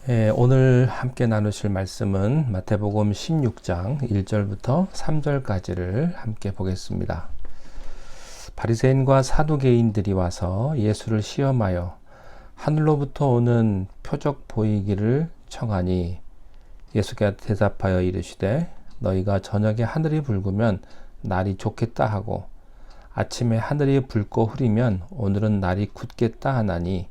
오늘 함께 나누실 말씀은 마태복음 16장 1절부터 3절까지를 함께 보겠습니다. 바리새인과 사두개인들이 와서 예수를 시험하여 하늘로부터 오는 표적 보이기를 청하니 예수께서 대답하여 이르시되 너희가 저녁에 하늘이 붉으면 날이 좋겠다 하고 아침에 하늘이 붉고 흐리면 오늘은 날이 굳겠다 하나니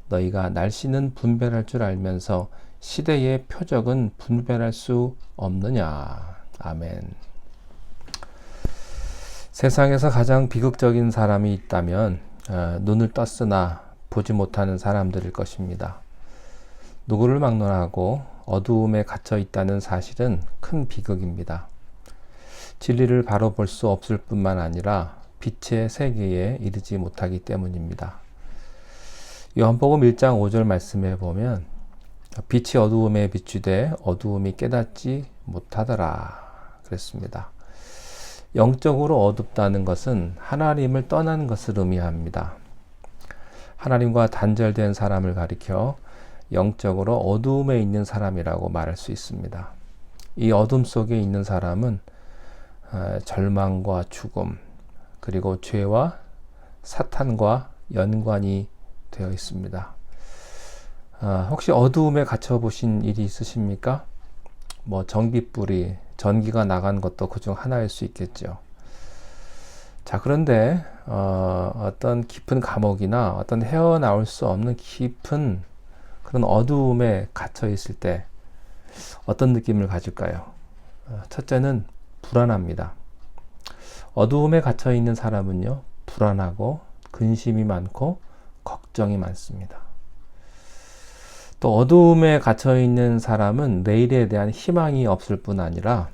너희가 날씨는 분별할 줄 알면서 시대의 표적은 분별할 수 없느냐. 아멘. 세상에서 가장 비극적인 사람이 있다면 눈을 떴으나 보지 못하는 사람들일 것입니다. 누구를 막론하고 어두움에 갇혀 있다는 사실은 큰 비극입니다. 진리를 바로 볼 수 없을 뿐만 아니라 빛의 세계에 이르지 못하기 때문입니다. 요한복음 1장 5절 말씀에 보면 빛이 어두움에 비추되 어두움이 깨닫지 못하더라 그랬습니다. 영적으로 어둡다는 것은 하나님을 떠난 것을 의미합니다. 하나님과 단절된 사람을 가리켜 영적으로 어두움에 있는 사람이라고 말할 수 있습니다. 이 어둠 속에 있는 사람은 절망과 죽음 그리고 죄와 사탄과 연관이 되어 있습니다. 혹시 어두움에 갇혀 보신 일이 있으십니까? 전기불이 전기가 나간 것도 그중 하나일 수 있겠죠. 자, 그런데 어떤 깊은 감옥이나 어떤 헤어나올 수 없는 깊은 그런 어두움에 갇혀 있을 때 어떤 느낌을 가질까요? 첫째는 불안합니다. 어두움에 갇혀 있는 사람은요, 불안하고 근심이 많고 걱정이 많습니다. 또 어두움에 갇혀 있는 사람은 내일에 대한 희망이 없을 뿐 아니라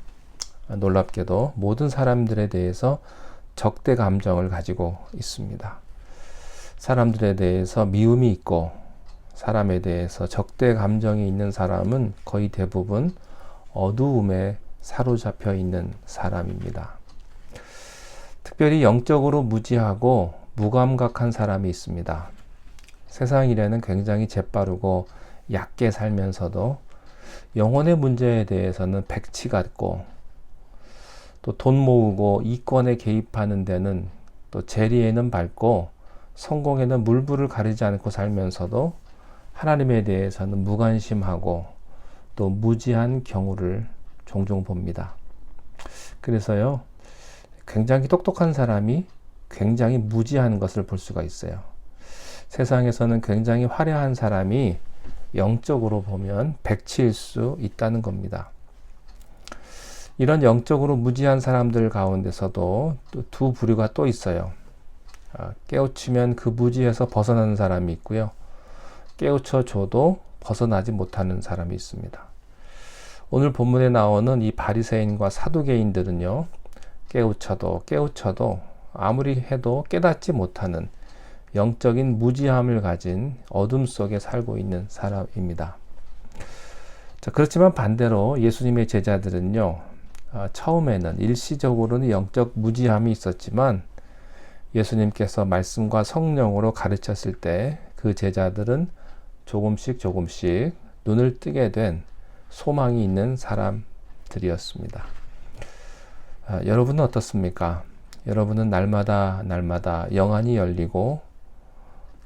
놀랍게도 모든 사람들에 대해서 적대 감정을 가지고 있습니다. 사람들에 대해서 미움이 있고 사람에 대해서 적대 감정이 있는 사람은 거의 대부분 어두움에 사로잡혀 있는 사람입니다. 특별히 영적으로 무지하고 무감각한 사람이 있습니다. 세상 일에는 굉장히 재빠르고 얕게 살면서도 영혼의 문제에 대해서는 백치 같고 또 돈 모으고 이권에 개입하는 데는 또 재리에는 밝고 성공에는 물불을 가리지 않고 살면서도 하나님에 대해서는 무관심하고 또 무지한 경우를 종종 봅니다. 그래서요, 굉장히 똑똑한 사람이 굉장히 무지한 것을 볼 수가 있어요. 세상에서는 굉장히 화려한 사람이 영적으로 보면 백치일 수 있다는 겁니다. 이런 영적으로 무지한 사람들 가운데서도 또 두 부류가 또 있어요. 깨우치면 그 무지에서 벗어나는 사람이 있고요. 깨우쳐 줘도 벗어나지 못하는 사람이 있습니다. 오늘 본문에 나오는 이 바리새인과 사두개인들은요, 깨우쳐도 아무리 해도 깨닫지 못하는 영적인 무지함을 가진 어둠 속에 살고 있는 사람입니다. 자, 그렇지만 반대로 예수님의 제자들은요, 처음에는 일시적으로는 영적 무지함이 있었지만 예수님께서 말씀과 성령으로 가르쳤을 때 그 제자들은 조금씩 눈을 뜨게 된 소망이 있는 사람들이었습니다. 여러분은 어떻습니까? 여러분은 날마다 영안이 열리고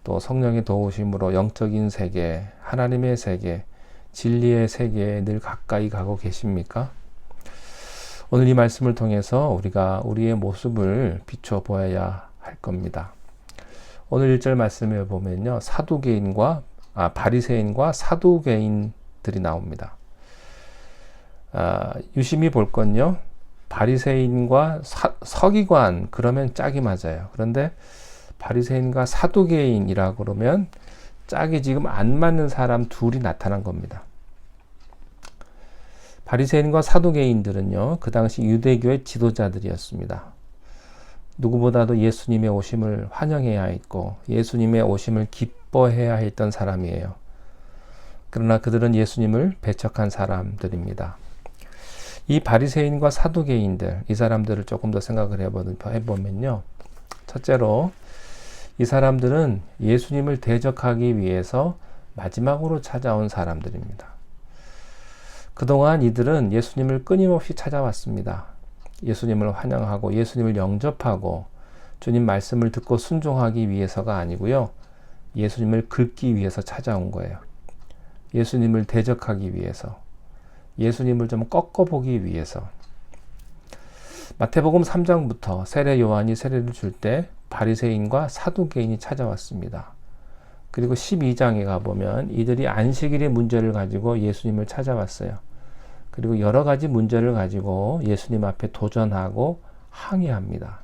또 성령의 도우심으로 영적인 세계, 하나님의 세계, 진리의 세계에 늘 가까이 가고 계십니까? 오늘 이 말씀을 통해서 우리가 우리의 모습을 비춰보아야 할 겁니다. 오늘 1절 말씀에 보면요, 바리새인과 사두개인들이 나옵니다. 유심히 볼 건요, 바리새인과 서기관 그러면 짝이 맞아요. 그런데 바리새인과 사두개인이라고 그러면 짝이 지금 안 맞는 사람 둘이 나타난 겁니다. 바리새인과 사두개인들은요, 그 당시 유대교의 지도자들이었습니다. 누구보다도 예수님의 오심을 환영해야 했고 예수님의 오심을 기뻐해야 했던 사람이에요. 그러나 그들은 예수님을 배척한 사람들입니다. 이 바리새인과 사두개인들, 이 사람들을 조금 더 생각을 해보면요, 첫째로 이 사람들은 예수님을 대적하기 위해서 마지막으로 찾아온 사람들입니다. 그동안 이들은 예수님을 끊임없이 찾아왔습니다. 예수님을 환영하고 예수님을 영접하고 주님 말씀을 듣고 순종하기 위해서가 아니고요. 예수님을 긁기 위해서 찾아온 거예요. 예수님을 대적하기 위해서, 예수님을 좀 꺾어보기 위해서. 마태복음 3장부터 세례 요한이 세례를 줄 때 바리새인과 사두개인이 찾아왔습니다. 그리고 12장에 가보면 이들이 안식일의 문제를 가지고 예수님을 찾아왔어요. 그리고 여러 가지 문제를 가지고 예수님 앞에 도전하고 항의합니다.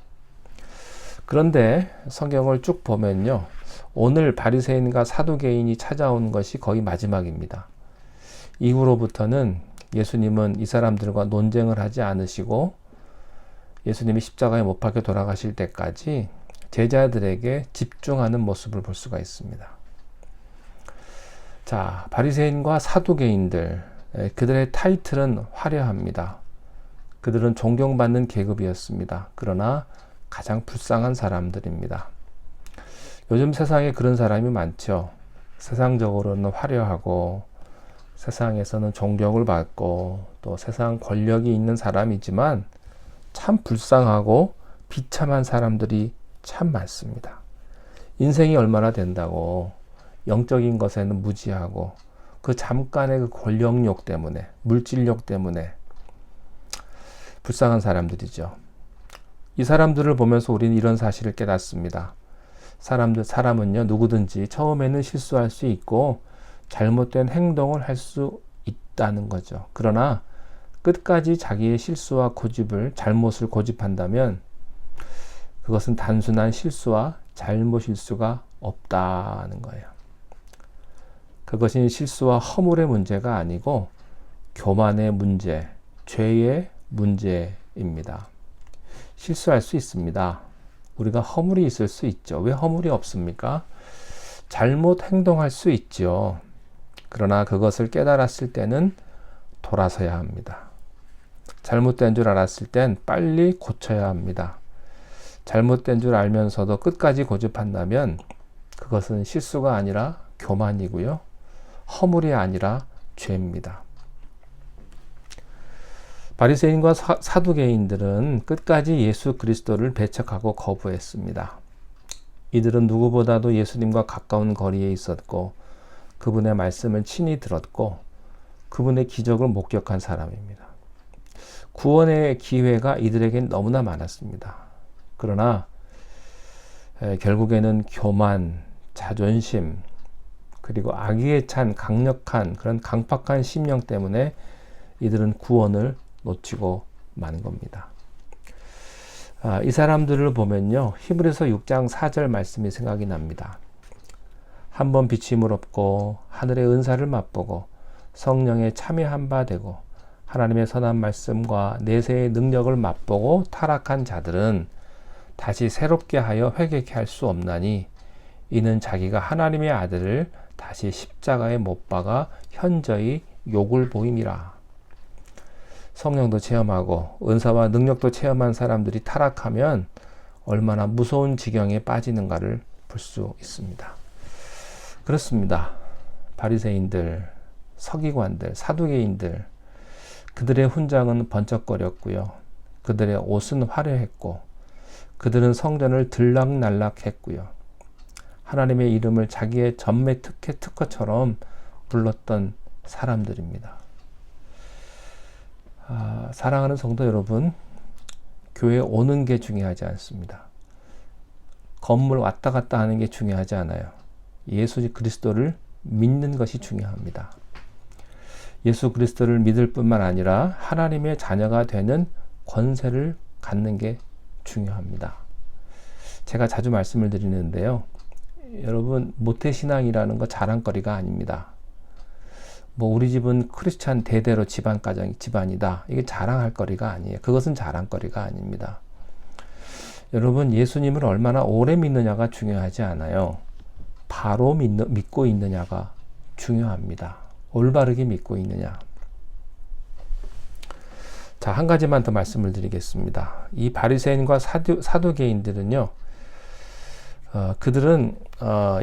그런데 성경을 쭉 보면요. 오늘 바리새인과 사두개인이 찾아온 것이 거의 마지막입니다. 이후로부터는 예수님은 이 사람들과 논쟁을 하지 않으시고 예수님이 십자가에 못 박혀 돌아가실 때까지 제자들에게 집중하는 모습을 볼 수가 있습니다. 자, 바리새인과 사두개인들, 그들의 타이틀은 화려합니다. 그들은 존경받는 계급이었습니다. 그러나 가장 불쌍한 사람들입니다. 요즘 세상에 그런 사람이 많죠. 세상적으로는 화려하고 세상에서는 존경을 받고 또 세상 권력이 있는 사람이지만 참 불쌍하고 비참한 사람들이 참 많습니다. 인생이 얼마나 된다고 영적인 것에는 무지하고 그 잠깐의 그 권력욕 때문에, 물질욕 때문에 불쌍한 사람들이죠. 이 사람들을 보면서 우리는 이런 사실을 깨닫습니다. 사람은요, 누구든지 처음에는 실수할 수 있고 잘못된 행동을 할 수 있다는 거죠. 그러나 끝까지 자기의 실수와 고집을, 잘못을 고집한다면 그것은 단순한 실수와 잘못일 수가 없다는 거예요. 그것이 실수와 허물의 문제가 아니고 교만의 문제, 죄의 문제입니다. 실수할 수 있습니다. 우리가 허물이 있을 수 있죠. 왜 허물이 없습니까? 잘못 행동할 수 있죠. 그러나 그것을 깨달았을 때는 돌아서야 합니다. 잘못된 줄 알았을 땐 빨리 고쳐야 합니다. 잘못된 줄 알면서도 끝까지 고집한다면 그것은 실수가 아니라 교만이고요. 허물이 아니라 죄입니다. 바리새인과 사두개인들은 끝까지 예수 그리스도를 배척하고 거부했습니다. 이들은 누구보다도 예수님과 가까운 거리에 있었고 그분의 말씀을 친히 들었고 그분의 기적을 목격한 사람입니다. 구원의 기회가 이들에겐 너무나 많았습니다. 그러나 결국에는 교만, 자존심, 그리고 악의에 찬 강력한 그런 강팍한 심령 때문에 이들은 구원을 놓치고 만 겁니다. 이 사람들을 보면요, 히브리서 6장 4절 말씀이 생각이 납니다. 한번 빛임을 얻고 하늘의 은사를 맛보고 성령에 참여한 바 되고 하나님의 선한 말씀과 내세의 능력을 맛보고 타락한 자들은 다시 새롭게 하여 회개케 할 수 없나니 이는 자기가 하나님의 아들을 다시 십자가에 못 박아 현저히 욕을 보임이라. 성령도 체험하고 은사와 능력도 체험한 사람들이 타락하면 얼마나 무서운 지경에 빠지는가를 볼 수 있습니다. 그렇습니다. 바리새인들, 서기관들, 사두개인들, 그들의 훈장은 번쩍거렸고요. 그들의 옷은 화려했고 그들은 성전을 들락날락했고요. 하나님의 이름을 자기의 전매 특허처럼 불렀던 사람들입니다. 사랑하는 성도 여러분, 교회 오는 게 중요하지 않습니다. 건물 왔다 갔다 하는 게 중요하지 않아요. 예수 그리스도를 믿는 것이 중요합니다. 예수 그리스도를 믿을 뿐만 아니라 하나님의 자녀가 되는 권세를 갖는 게 중요합니다. 제가 자주 말씀을 드리는데요. 여러분, 모태신앙이라는 거 자랑거리가 아닙니다. 우리 집은 크리스찬 대대로 집안이다. 이게 자랑할 거리가 아니에요. 그것은 자랑거리가 아닙니다. 여러분, 예수님을 얼마나 오래 믿느냐가 중요하지 않아요. 바로 믿고 있느냐가 중요합니다. 올바르게 믿고 있느냐. 자, 한 가지만 더 말씀을 드리겠습니다. 이 바리새인과 사두개인들은요, 그들은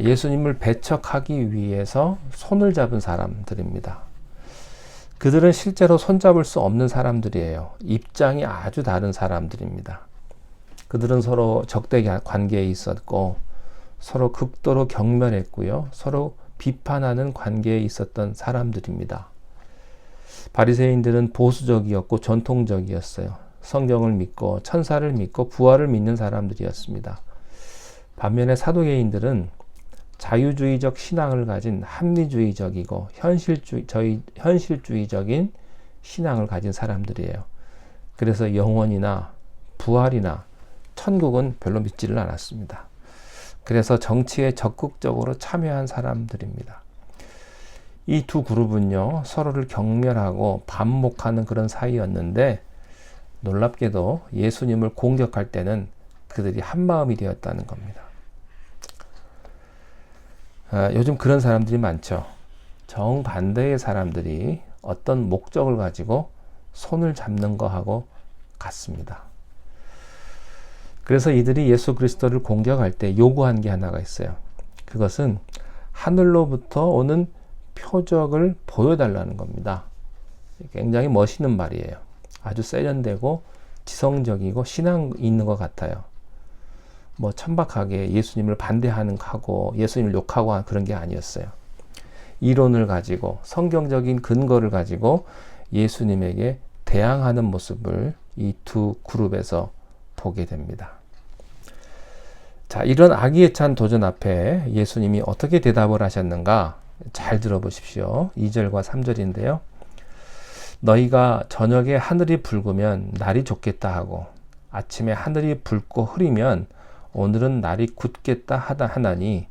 예수님을 배척하기 위해서 손을 잡은 사람들입니다. 그들은 실제로 손잡을 수 없는 사람들이에요. 입장이 아주 다른 사람들입니다. 그들은 서로 적대 관계에 있었고 서로 극도로 경멸했고요. 서로 비판하는 관계에 있었던 사람들입니다. 바리새인들은 보수적이었고 전통적이었어요. 성경을 믿고 천사를 믿고 부활을 믿는 사람들이었습니다. 반면에 사두개인들은 자유주의적 신앙을 가진 합리주의적이고 현실주의적인 신앙을 가진 사람들이에요. 그래서 영원이나 부활이나 천국은 별로 믿지를 않았습니다. 그래서 정치에 적극적으로 참여한 사람들입니다. 이 두 그룹은요, 서로를 경멸하고 반목하는 그런 사이였는데, 놀랍게도 예수님을 공격할 때는 그들이 한마음이 되었다는 겁니다. 요즘 그런 사람들이 많죠. 정반대의 사람들이 어떤 목적을 가지고 손을 잡는 거하고 같습니다. 그래서 이들이 예수 그리스도를 공격할 때 요구한 게 하나가 있어요. 그것은 하늘로부터 오는 표적을 보여달라는 겁니다. 굉장히 멋있는 말이에요. 아주 세련되고 지성적이고 신앙 있는 것 같아요. 뭐 천박하게 예수님을 반대하는 하고 예수님을 욕하고 한 그런 게 아니었어요. 이론을 가지고 성경적인 근거를 가지고 예수님에게 대항하는 모습을 이 두 그룹에서 보게 됩니다. 자, 이런 악의에 찬 도전 앞에 예수님이 어떻게 대답을 하셨는가? 잘 들어보십시오. 2절과 3절인데요. 너희가 저녁에 하늘이 붉으면 날이 좋겠다 하고 아침에 하늘이 붉고 흐리면 오늘은 날이 굳겠다 하나니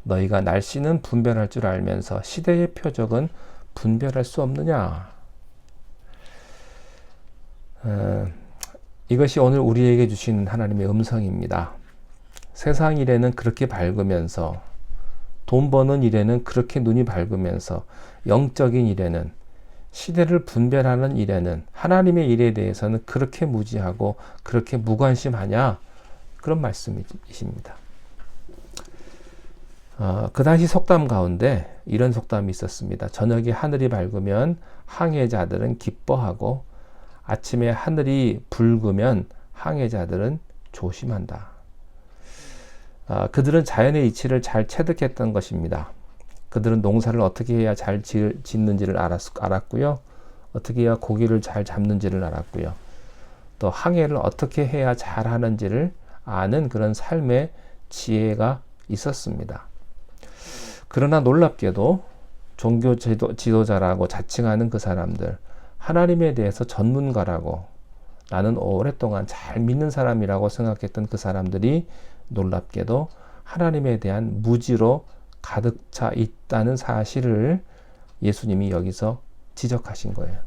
너희가 날씨는 분별할 줄 알면서 시대의 표적은 분별할 수 없느냐? 이것이 오늘 우리에게 주신 하나님의 음성입니다. 세상 일에는 그렇게 밝으면서 돈 버는 일에는 그렇게 눈이 밝으면서 영적인 일에는 시대를 분별하는 일에는 하나님의 일에 대해서는 그렇게 무지하고 그렇게 무관심하냐? 그런 말씀이십니다. 그 당시 속담 가운데 이런 속담이 있었습니다. 저녁에 하늘이 밝으면 항해자들은 기뻐하고 아침에 하늘이 붉으면 항해자들은 조심한다. 그들은 자연의 이치를 잘 체득했던 것입니다. 그들은 농사를 어떻게 해야 잘 짓는지를 알았고요. 어떻게 해야 고기를 잘 잡는지를 알았고요. 또 항해를 어떻게 해야 잘 하는지를 아는 그런 삶의 지혜가 있었습니다. 그러나 놀랍게도 종교 지도자라고 자칭하는 그 사람들, 하나님에 대해서 전문가라고 나는 오랫동안 잘 믿는 사람이라고 생각했던 그 사람들이 놀랍게도 하나님에 대한 무지로 가득 차 있다는 사실을 예수님이 여기서 지적하신 거예요.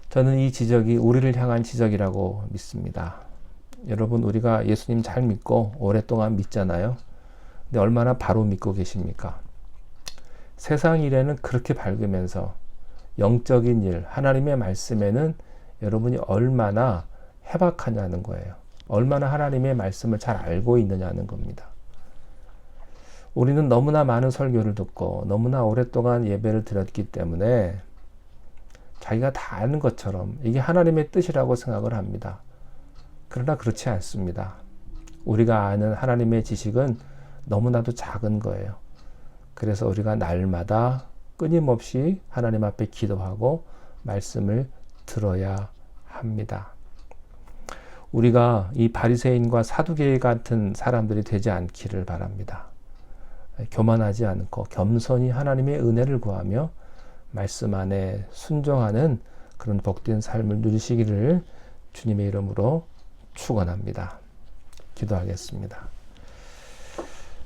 저는 이 지적이 우리를 향한 지적이라고 믿습니다. 여러분, 우리가 예수님 잘 믿고 오랫동안 믿잖아요. 근데 얼마나 바로 믿고 계십니까? 세상 일에는 그렇게 밝으면서 영적인 일, 하나님의 말씀에는 여러분이 얼마나 해박하냐는 거예요. 얼마나 하나님의 말씀을 잘 알고 있느냐는 겁니다. 우리는 너무나 많은 설교를 듣고 너무나 오랫동안 예배를 드렸기 때문에 자기가 다 아는 것처럼 이게 하나님의 뜻이라고 생각을 합니다. 그러나 그렇지 않습니다. 우리가 아는 하나님의 지식은 너무나도 작은 거예요. 그래서 우리가 날마다 끊임없이 하나님 앞에 기도하고 말씀을 들어야 합니다. 우리가 이 바리새인과 사두개인 같은 사람들이 되지 않기를 바랍니다. 교만하지 않고 겸손히 하나님의 은혜를 구하며 말씀 안에 순종하는 그런 복된 삶을 누리시기를 주님의 이름으로 축원합니다. 기도하겠습니다.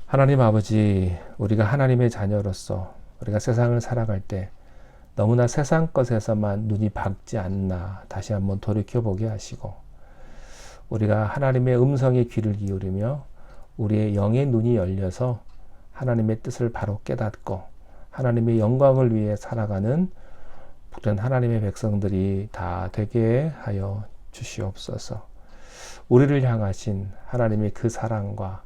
하나님 아버지, 우리가 하나님의 자녀로서 우리가 세상을 살아갈 때 너무나 세상 것에서만 눈이 밝지 않나 다시 한번 돌이켜보게 하시고, 우리가 하나님의 음성에 귀를 기울이며 우리의 영의 눈이 열려서 하나님의 뜻을 바로 깨닫고 하나님의 영광을 위해 살아가는 복된 하나님의 백성들이 다 되게 하여 주시옵소서. 우리를 향하신 하나님의 그 사랑과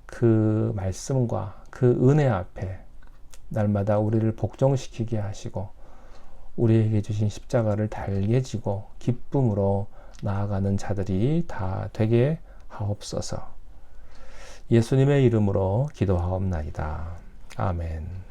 그 말씀과 그 은혜 앞에 날마다 우리를 복종시키게 하시고 우리에게 주신 십자가를 달게 지고 기쁨으로 나아가는 자들이 다 되게 하옵소서. 예수님의 이름으로 기도하옵나이다. 아멘.